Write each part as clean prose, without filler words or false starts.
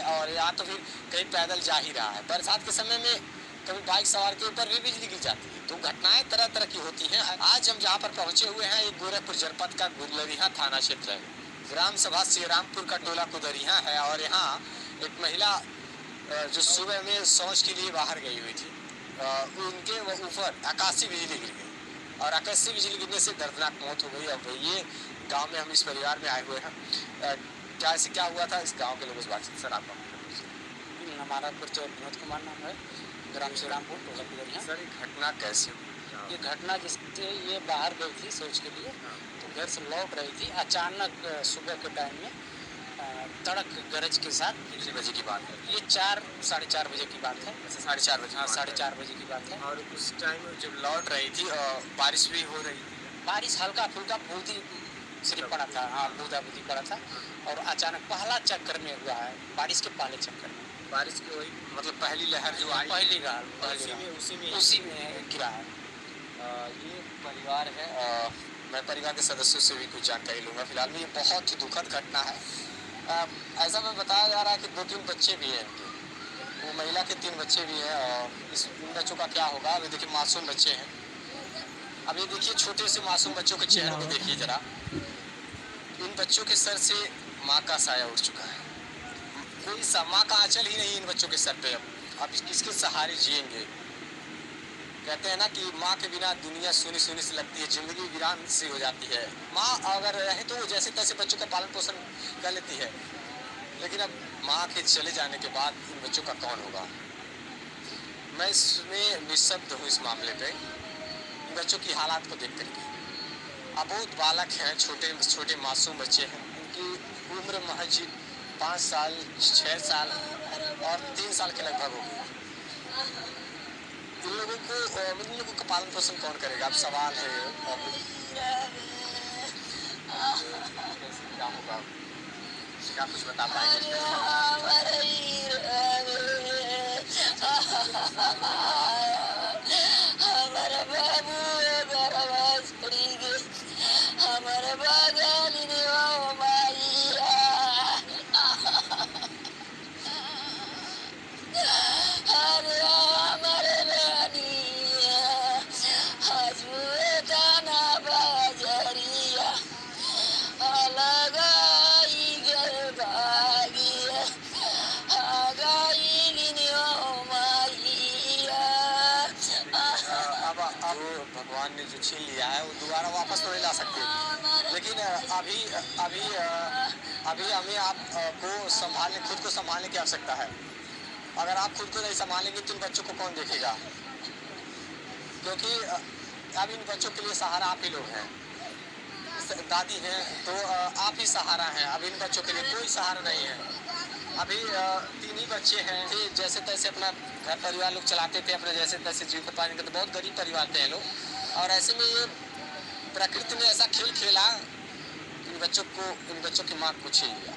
और या तो फिर कहीं पैदल जा ही रहा है। बरसात के समय में कभी बाइक सवार के ऊपर भी बिजली गिर जाती है। तो घटनाएं तरह तरह की होती हैं। आज हम जहाँ पर पहुँचे हुए हैं, ये गोरखपुर जनपद का गुलरिहा थाना क्षेत्र है। ग्राम सभा श्रीरामपुर का टोला कुदरिया है और यहाँ एक महिला जो सुबह में शौच के लिए बाहर गई हुई थी, उनके ऊपर आकाशीय बिजली गिर गई और आकाशीय बिजली गिरने से दर्दनाक मौत हो गई। अब ये गांव में हम इस परिवार में आए हुए हैं। क्या ऐसे क्या हुआ था, इस गांव के लोगों से बातचीत सर आपका? हमारा परिचय विनोद कुमार नाम है, ग्राम श्रीरामपुर टोला कुदरिया। सर ये घटना कैसे हुई? ये घटना जिससे ये बाहर गई थी शौच के लिए, तो घर से लौट रही थी, अचानक सुबह के टाइम में तड़क गरज के साथ। कितने बजे की बात है? ये 4 साढ़े 4 बजे की बात है। अच्छा 4:30 बजे? हाँ 4:30 बजे की बात है। और उस टाइम जब लौट रही थी बारिश भी हो रही थी? बारिश हल्का फुल्का बूंदी सिर्फ पड़ा था। हाँ बूंदा बूंदी पड़ा था और अचानक पहला चक्कर में हुआ है, बारिश के पहले चक्कर में। बारिश की वही मतलब पहली लहर जो आई उसी में गिरा है। ये परिवार है। मैं परिवार के सदस्यों से भी कुछ जानकारी लूँगा। फिलहाल में ये बहुत ही दुखद घटना है। ऐसा में बताया जा रहा है कि 2-3 बच्चे भी हैं इनके, वो महिला के 3 बच्चे भी हैं और इन बच्चों का क्या होगा? अभी देखिए मासूम बच्चे हैं। अब ये देखिए छोटे से मासूम बच्चों के चेहरे को देखिए जरा। इन बच्चों के सर से माँ का साया उठ चुका है। कोई माँ का आंचल ही नहीं इन बच्चों के सर पे। अब किसके सहारे जिएंगे? कहते हैं ना कि माँ के बिना दुनिया सुनी सुनी सी लगती है, जिंदगी वीरान सी हो जाती है। माँ अगर रहे तो वो जैसे तैसे बच्चों का पालन पोषण कर लेती है, लेकिन अब माँ के चले जाने के बाद इन बच्चों का कौन होगा? मैं इसमें निःशब्द हूँ इस मामले पे, इन बच्चों की हालात को देख करके। अबोध बालक हैं, छोटे छोटे मासूम बच्चे हैं। इनकी उम्र महज 5 साल, 6 साल और 3 साल के लगभग होगी। इन लोगों का पालन पोषण कौन करेगा? अब सवाल है क्या होगा? क्या कुछ बता पाएंगे? हमारा बाबू बरवास पड़ी गई, हमारा बागान भगवान ने जो छीन लिया है वो दोबारा वापस तो नहीं ला सकते, लेकिन अभी अभी अभी हमें आपको संभालने, खुद को संभालने की आवश्यकता है। अगर आप खुद को नहीं संभालेंगे तो इन बच्चों को कौन देखेगा? क्योंकि अब इन बच्चों के लिए सहारा आप ही लोग हैं। दादी हैं तो आप ही सहारा हैं। अब इन बच्चों के लिए कोई सहारा नहीं है। अभी 3 ही बच्चे हैं, जैसे तैसे अपना घर परिवार लोग चलाते थे, अपने जैसे तैसे जीविकोपार्जन करते। बहुत गरीब परिवार थे लोग, और ऐसे में ये प्रकृति ने ऐसा खेल खेला, इन बच्चों की माँ को छीन लिया।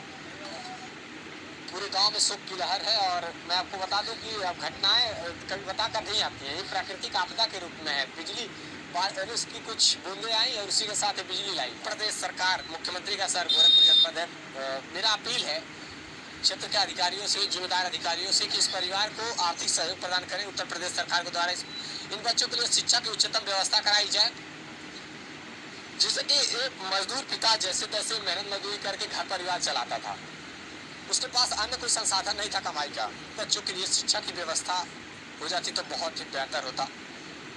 पूरे गांव में शोक की लहर है। और मैं आपको बता दूं कि अब घटनाएं कभी बताकर नहीं आती हैं, ये प्राकृतिक आपदा के रूप में है। बिजली बारिश की कुछ बूंदें आई और उसी के साथ बिजली लाई। प्रदेश सरकार, मुख्यमंत्री का शहर गोरखपुर जनपद है। मेरा अपील है क्षेत्र के अधिकारियों से, जिम्मेदार अधिकारियों से, कि इस परिवार को आर्थिक सहयोग प्रदान करें। उत्तर प्रदेश सरकार के द्वारा इन बच्चों के लिए शिक्षा की उच्चतम व्यवस्था कराई जाए, जिससे कि एक मजदूर पिता जैसे तैसे मेहनत मजदूरी करके घर परिवार चलाता था, उसके पास अन्य कोई संसाधन नहीं था कमाई का। बच्चों के लिए शिक्षा की व्यवस्था हो जाती तो बहुत ही बेहतर होता,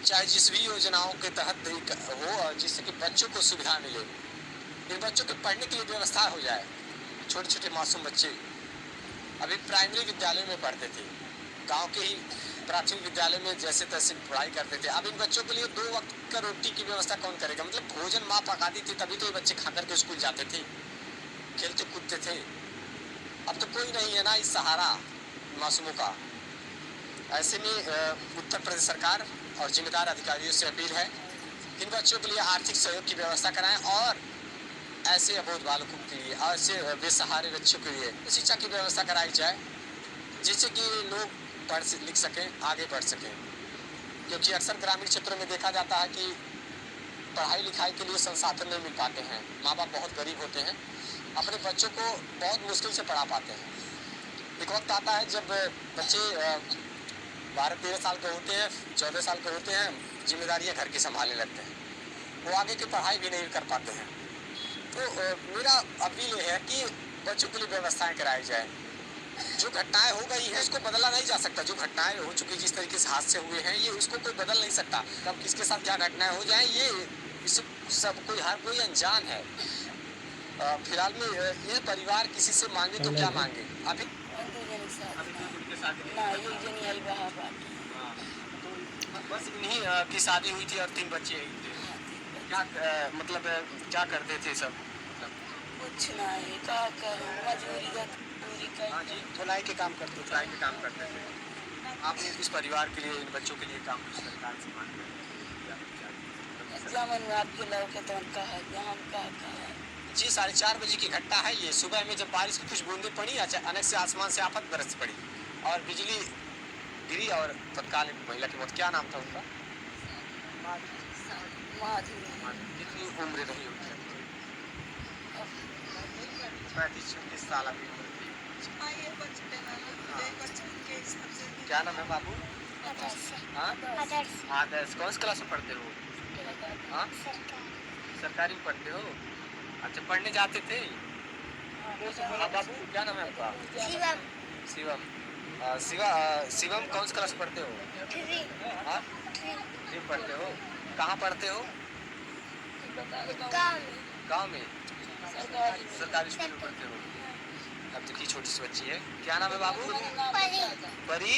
चाहे जिस भी योजनाओं के तहत हो, जिससे कि बच्चों को सुविधा मिले। इन बच्चों के पढ़ने के लिए व्यवस्था हो जाए। छोटे छोटे मासूम बच्चे अभी प्राइमरी विद्यालय में पढ़ते थे, गांव के ही प्राथमिक विद्यालय में जैसे तैसे पढ़ाई करते थे। अब इन बच्चों के लिए 2 वक्त का रोटी की व्यवस्था कौन करेगा? मतलब भोजन माँ पकाती थी, तभी तो ये बच्चे खा करके स्कूल जाते थे, खेलते कूदते थे। अब तो कोई नहीं है ना इस सहारा मासूमों का। ऐसे में उत्तर प्रदेश सरकार और जिम्मेदार अधिकारियों से अपील है कि इन बच्चों के लिए आर्थिक सहयोग की व्यवस्था कराएं और ऐसे अबोध बालकों के लिए, ऐसे बेसहारे बच्चों के लिए शिक्षा की व्यवस्था कराई जाए, जिससे कि लोग पढ़ लिख सकें, आगे बढ़ सकें। क्योंकि अक्सर ग्रामीण क्षेत्रों में देखा जाता है कि पढ़ाई लिखाई के लिए संसाधन नहीं मिल पाते हैं। माँ बाप बहुत गरीब होते हैं, अपने बच्चों को बहुत मुश्किल से पढ़ा पाते हैं। एक वक्त आता है जब बच्चे 12-13 साल के होते हैं, 14 साल के होते हैं, जिम्मेदारियां घर की संभालने लगते हैं, वो आगे की पढ़ाई भी नहीं कर पाते हैं। तो मेरा अपील ये है कि बच्चों के लिए व्यवस्थाएं कराई जाए। जो घटनाएं हो गई हैं उसको बदला नहीं जा सकता। जो घटनाएं हो चुकी, जिस तरीके से हादसे हुए हैं, ये उसको कोई बदल नहीं सकता। कब किसके साथ क्या घटनाएं हो जाएं, ये इस सब कोई हर कोई अनजान है। फिलहाल में ये परिवार किसी से मांगे तो क्या मांगे? अभी ना ये जनी आई बहा बात बस इन्हीं की शादी हुई थी और 3 बच्चे ही थे। क्या मतलब क्या करते थे सब? कुछ नहीं का करूं मजबूरी का पूरी हाँ कर जी, धुलाई के काम करते थे। के काम करते थे। आपने इस परिवार के लिए, इन बच्चों के लिए काम कुछ सरकार से मांग जमन में आपके लौके तो कहा हम कहा जी 4:30 बजे की घटना है ये। सुबह में जब बारिश की कुछ बूंदें पड़ी, अचानक से आसमान से आफत बरस पड़ी और बिजली गिरी और तत्काल एक महिला की मौत। क्या नाम था उनका? माधुरी कितनी उम्र रही उनकी? 35-36 साल अभी उम्र थी। क्या नाम है बाबू? हाँ? आदर्श। कौन सी क्लास में पढ़ते हो? हाँ? सरकारी में पढ़ते हो? अच्छा, पढ़ने जाते थे? हाँ बाबू, क्या नाम है आपका? शिवम। शिवम कौन सी क्लास में पढ़ते हो? हाँ? 3 पढ़ते हो? कहाँ पढ़ते हो? गाँव में? सरकारी स्कूल में पढ़ते हो? अब तो की छोटी सी बच्ची है। क्या नाम है बाबू? परी।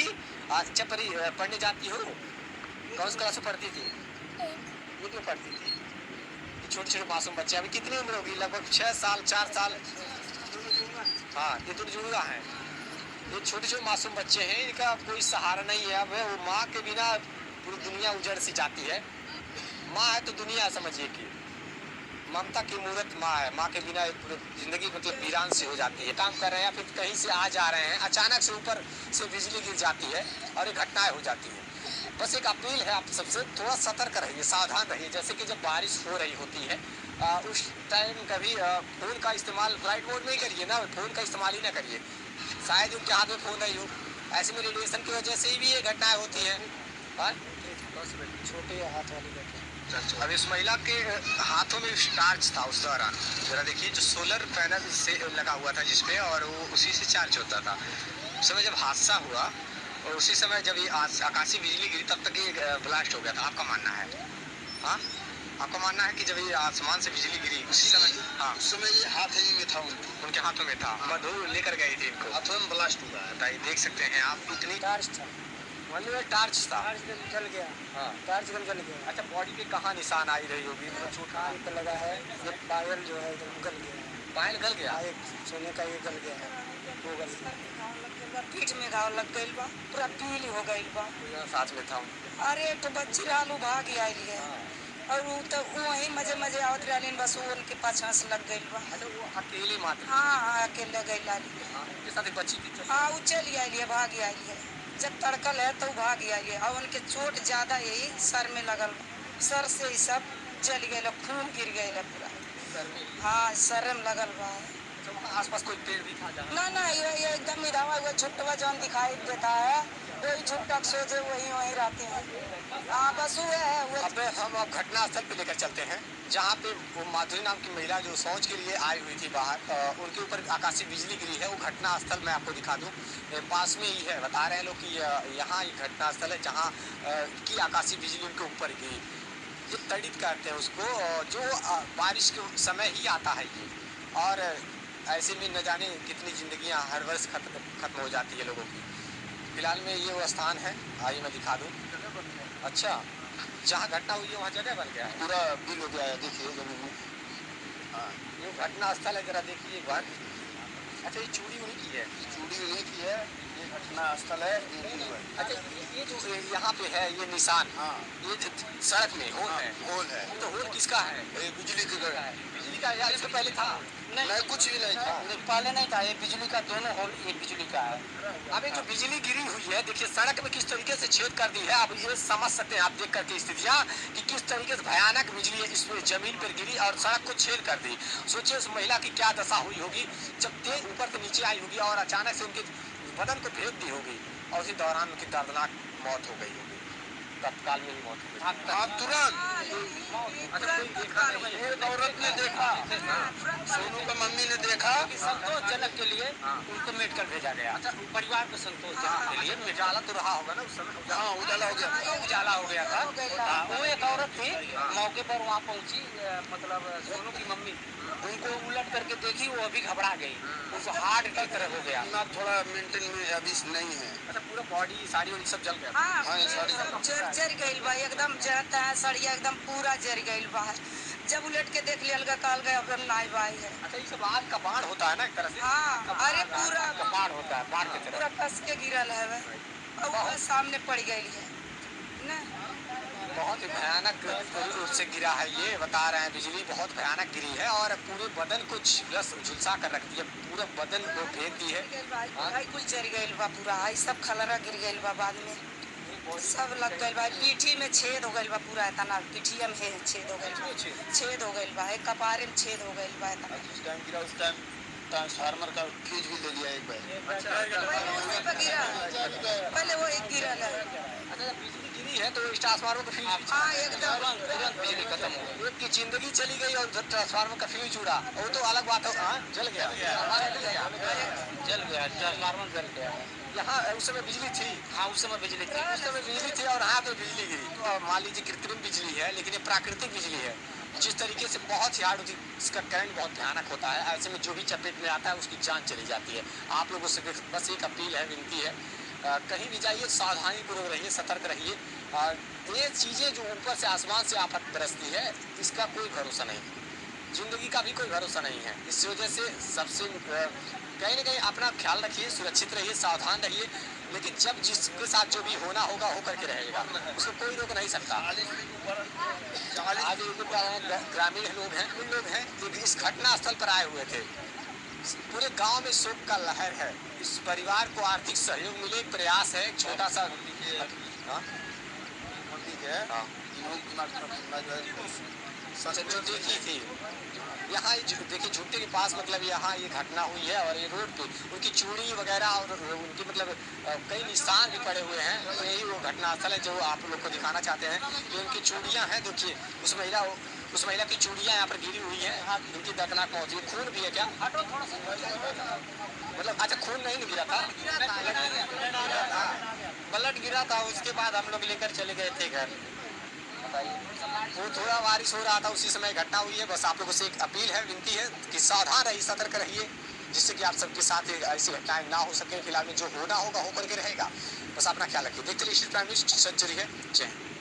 अच्छा परी, पढ़ने जाती हो? कौन सी क्लास में पढ़ती थी? 1 में पढ़ती थी। छोटे छोटे मासूम बच्चे, अभी कितनी उम्र होगी? लगभग 6 साल, 4 साल। हाँ, ये तो जुड़वा है। ये छोटे छोटे मासूम बच्चे हैं, इनका कोई सहारा नहीं है। अब वो माँ के बिना पूरी दुनिया उजड़ सी जाती है। माँ है तो दुनिया समझिए कि ममता की मूर्त माँ है। माँ के बिना पूरी जिंदगी मतलब वीरान सी हो जाती है। काम कर रहे हैं या फिर कहीं से आ जा रहे हैं, अचानक से ऊपर से बिजली गिर जाती है और ये घटनाएं हो जाती है। बस एक अपील है आप सबसे, थोड़ा सतर्क रहिए, सावधान रहिए। जैसे कि जब बारिश हो रही होती है उस टाइम कभी फ़ोन का इस्तेमाल फ्लाइट मोड में ही करिए ना, फ़ोन का इस्तेमाल ही ना करिए। शायद उनके हाथ में फ़ोन नहीं हो। ऐसे में रेडिएशन की वजह से भी ये घटनाएं होती हैं। छोटे हाथ वाली बेटी। अब इस महिला के हाथों में टार्च था उस दौरान। जरा देखिए, जो सोलर पैनल से लगा हुआ था जिसपे, और वो उसी से चार्ज होता था। उस समय जब हादसा हुआ और उसी समय जब ये आकाशीय बिजली गिरी, तब तक ये ब्लास्ट हो गया था। आपका मानना है? हाँ, आपका मानना है कि जब ये आसमान से बिजली गिरी उसी समय? हाँ, उस समय ये हाथ ही में था उनके हाथों में था। मधु लेकर गई थी इनको। हाथों में ब्लास्ट हुआ है। बताइए, देख सकते हैं आप, इतनी टार्च था, टार्च था। टार्च जल गया। हाँ, टार्च जल गया। अच्छा, बॉडी पे कहाँ निशान आई रही होगी? चोट कान पे लगा है, ये पायल जो है एकदम गल गया है। पायल गल गया? एक सोने का ये गल गया है, वो गल गया। पीठ में घाव लग गई बा, पूरा पीली हो गई बा। साथ में था। अरे तो बच्ची लालू भाग आई है और वो तो वही मजे मजे आवत रही, बस वो उनके पाछा से लग गई बा। अच्छा, वो अकेले मात्र? हाँ हाँ, अकेले गई लाली। उनके साथ एक बच्ची थी? हाँ, वो चली आई है, भाग आई है। जब तड़कल है तो भाग आई है और उनके चोट ज्यादा यही सर में लगल बा। सर से ही सब जल गए, खून गिर गए पूरा। हाँ, सर में लगल बा। आसपास कोई पेड़ भी था जहाँ? ना ना, ये एकदम इधावा हुआ छुट्टा जौन दिखाई देता है, वही छुट्टा सोचे वही वहीं रहते हैं। हाँ, बस वो है वो। अब हम घटना स्थल पे लेकर चलते हैं, जहाँ पे वो माधुरी नाम की महिला जो शौच के लिए आई हुई थी बाहर, उनके ऊपर आकाशीय बिजली गिरी है। वो घटना स्थल मैं आपको दिखा दूँ, पास में ही है। बता रहे हैं लोग कि यहाँ ये घटना स्थल है जहाँ की आकाशीय बिजली उनके ऊपर गिरी। ये तड़ित कहते हैं उसको, जो बारिश के समय ही आता है ये। और ऐसे में न जाने कितनी जिंदगियां हर वर्ष खत्म हो जाती है लोगों की। फिलहाल में ये वो स्थान है, आइए मैं दिखा दूँ। अच्छा, जहाँ घटना हुई है वहाँ जगह बन गया है, पूरा बिल हो गया है। देखिए जमीन में। हाँ, ये घटना स्थल है, जरा देखिए एक बार। अच्छा, ये चूड़ी उन्हीं की है? चूड़ी नहीं की है, ये घटना स्थल है। अच्छा, ये जो यहाँ पे है ये निशान, हाँ, ये सड़क में होल है। होल है। तो होल किसका है? ये बिजली के घर है। बिजली का या इससे पहले था? नहीं कुछ भी नहीं था। नहीं, पहले नहीं था। ये बिजली का दोनों होल ये बिजली का है। अभी जो बिजली गिरी हुई है, देखिए सड़क में किस तरीके से छेद कर दी है। आप ये समझ सकते हैं आप देख करके स्थितियाँ कि किस तरीके से भयानक बिजली इसमें जमीन पर गिरी और सड़क को छेद कर दी। सोचिए उस महिला की क्या दशा हुई होगी जब तेज ऊपर से नीचे आई होगी और अचानक से उनके बदन को फेंक दी होगी और उसी दौरान उनकी दर्दनाक मौत हो गई होगी। तत्काल में ही मौत हो गई। हाँ तुरंत अच्छा, कोई देखा नहीं? एक औरत ने देखा, सोनू का मम्मी ने देखा। संतोषजनक के लिए उनको मेडिकल भेजा गया। अच्छा, परिवार को संतोषजनक के लिए उजाला तो रहा होगा ना उस समय। हाँ उजाला हो गया। उजाला हो गया था। हाँ, वो एक औरत थी मौके पर वहाँ पहुंची, मतलब सोनू की मम्मी उनको उलट करके देखी, वो अभी घबरा गई, उसको हार्ट की तरह हो गया। ना थोड़ा मेंटेन में अभी नहीं है। अच्छा, पूरा बॉडी साड़ी वाड़ी सब जल गया। हाँ ये साड़ी जर गइल बा एकदम, जरता है सड़िया एकदम पूरा जर गइल बा। जब उलट के देख लिया अलगा काल गया, अब नाई बाई है। अच्छा, ये सब आग का बाण होता है ना एक तरह से। हाँ, अरे पूरा बाढ़ होता है, बाढ़ की तरह। पूरा कस के गिरल है वे। और वो सामने पड़ गई है ना। बहुत ही भयानक रूप से गिरा है, ये बता रहे हैं। बिजली बहुत भयानक गिरी है और पूरे बदन को झुलसा कर रख दिया, पूरे बदन को फेंक दी है। भाई कुछ जर गइल बा पूरा, है सब खलरा गिर गइल बा बाद में, सब लग गइल बा। पीठी में छेद हो गइल बा पूरा, इतना पीठिया में छेद हो गइल बा, छेद हो गइल बा, कपारे में छेद हो गइल बा इतना। उस टाइम गिरा, उस टाइम ट्रांसफार्मर का फ्यूज भी ले लिया एक बार। पहले उसी पे गिरा, पहले वो एक गिरल है। अच्छा, जब बिजली गिरी है तो ट्रांसफार्मर का फ्यूज भी हाँ एकदम तुरंत बिजली खत्म हो गई। एक की जिंदगी चली गई और ट्रांसफार्मर का फ्यूज उड़ा, वो तो अलग बात है। हाँ, जल गया। जल गया, ट्रांसफार्मर जल गया। यहाँ उस समय बिजली थी। हाँ, उस समय बिजली थी। उस समय बिजली थी और यहाँ पे बिजली गिरी। तो मान लीजिए कृत्रिम बिजली है, लेकिन ये प्राकृतिक बिजली है। जिस तरीके से बहुत ही हार्ड होती है, इसका करंट बहुत भयानक होता है। ऐसे में जो भी चपेट में आता है उसकी जान चली जाती है। आप लोगों से बस एक अपील है, विनती है, कहीं भी जाइए सावधानीपूर्वक रहिए, सतर्क रहिए। ये चीज़ें जो ऊपर से आसमान से आफत बरसती है, इसका कोई भरोसा नहीं, जिंदगी का भी कोई भरोसा नहीं है। इस वजह से सबसे कहीं ना कहीं अपना ख्याल रखिए, सुरक्षित रहिए, सावधान रहिए। लेकिन जब जिसके साथ जो भी होना होगा हो करके रहेगा, उसको कोई रोक नहीं सकता। आज ग्रामीण लोग हैं, कुछ लोग हैं जो इस घटना स्थल पर आए हुए थे। पूरे गांव में शोक का लहर है। इस परिवार को आर्थिक सहयोग मिले, प्रयास है, छोटा सा। हाँ? हाँ। जो देखी थी यहाँ, देखिए झुट्टे के पास, मतलब यहाँ ये घटना हुई है और ये रोड पे उनकी चूड़ी वगैरह और उनकी मतलब कई निशान भी पड़े हुए हैं। तो यही वो घटना स्थल है जो आप लोग को दिखाना चाहते हैं। ये उनकी चूड़ियाँ हैं, देखिए उस महिला की चूड़ियाँ यहाँ पर गिरी हुई हैं। उनकी दर्दनाक मौत हुई। खून भी है क्या? मतलब अच्छा, खून नहीं गिरा था, ब्लड गिरा था। उसके बाद हम लोग लेकर चले गए थे घर। वो थोड़ा बारिश हो रहा था, उसी समय घटना हुई है। बस आप लोगों से एक अपील है, विनती है कि सावधान रहिए, सतर्क रहिए, जिससे कि आप सबके साथ ऐसी घटनाएं ना हो सके। फिलहाल में जो होना होगा हो करके रहेगा। बस अपना ख्याल रखिए। देखते रहिए प्राइम न्यूज़, सच जरी है। जय हिंद।